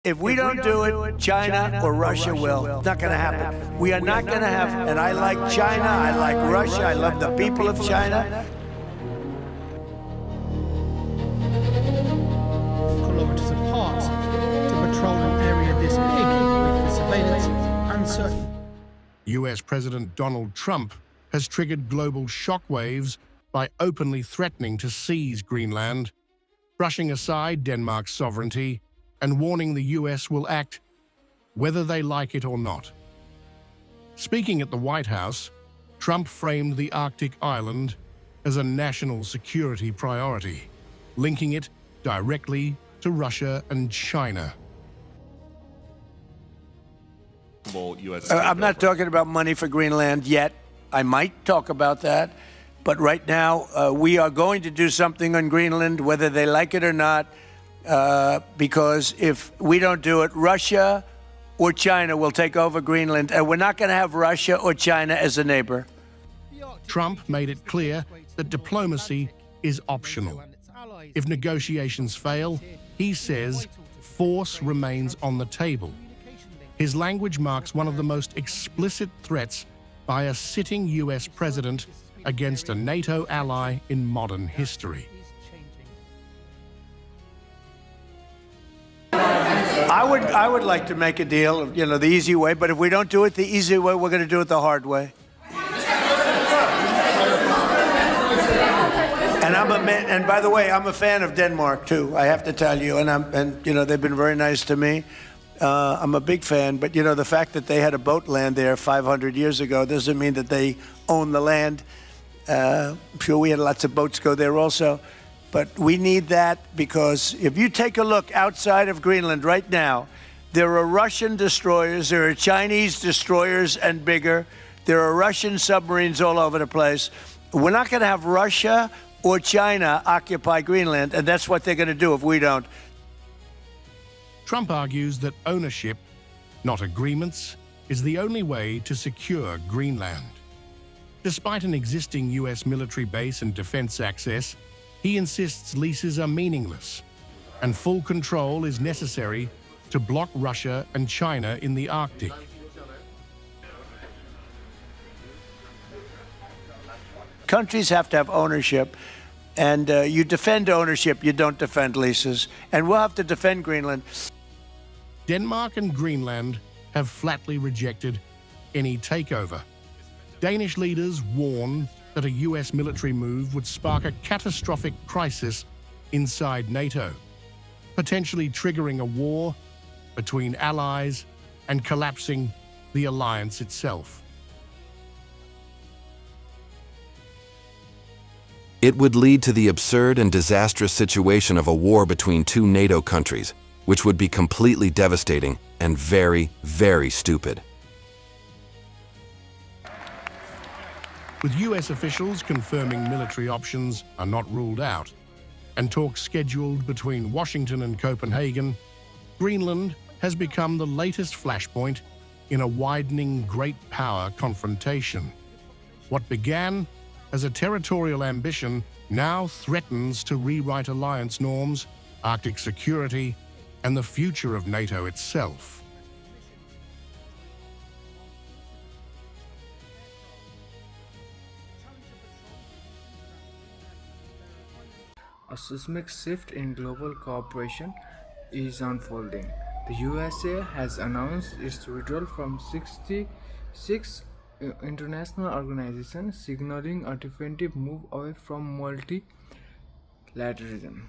If we don't do it, China or Russia will. It's not going to happen. We are not going to have, and I like China, I like Russia, I love the people of China. Kilometers apart to patrol an area this big with the surveillance uncertain. US President Donald Trump has triggered global shockwaves by openly threatening to seize Greenland, brushing aside Denmark's sovereignty, and warning the US will act whether they like it or not. Speaking at the White House, Trump framed the Arctic island as a national security priority, linking it directly to Russia and China. I'm not talking about money for Greenland yet. I might talk about that. But right now, we are going to do something on Greenland, whether they like it or not. Because if we don't do it, Russia or China will take over Greenland, and we're not going to have Russia or China as a neighbor. Trump made it clear that diplomacy is optional. If negotiations fail, he says force remains on the table. His language marks one of the most explicit threats by a sitting US president against a NATO ally in modern history. I would like to make a deal, the easy way, but if we don't do it the easy way, we're going to do it the hard way. And by the way, I'm a fan of Denmark too, I have to tell you, and they've been very nice to me. I'm a big fan, but the fact that they had a boat land there 500 years ago doesn't mean that they own the land. I'm sure we had lots of boats go there also. But we need that because if you take a look outside of Greenland right now, there are Russian destroyers, there are Chinese destroyers and bigger, there are Russian submarines all over the place. We're not going to have Russia or China occupy Greenland, and that's what they're going to do if we don't. Trump argues that ownership, not agreements, is the only way to secure Greenland. Despite an existing US military base and defense access, he insists leases are meaningless, and full control is necessary to block Russia and China in the Arctic. Countries have to have ownership, and you defend ownership, you don't defend leases. And we'll have to defend Greenland. Denmark and Greenland have flatly rejected any takeover. Danish leaders warn that a US military move would spark a catastrophic crisis inside NATO, potentially triggering a war between allies and collapsing the alliance itself. It would lead to the absurd and disastrous situation of a war between two NATO countries, which would be completely devastating and very, very stupid. With US officials confirming military options are not ruled out, and talks scheduled between Washington and Copenhagen, Greenland has become the latest flashpoint in a widening great power confrontation. What began as a territorial ambition now threatens to rewrite alliance norms, Arctic security, and the future of NATO itself. A seismic shift in global cooperation is unfolding. The USA has announced its withdrawal from 66 international organizations, signaling a definitive move away from multilateralism.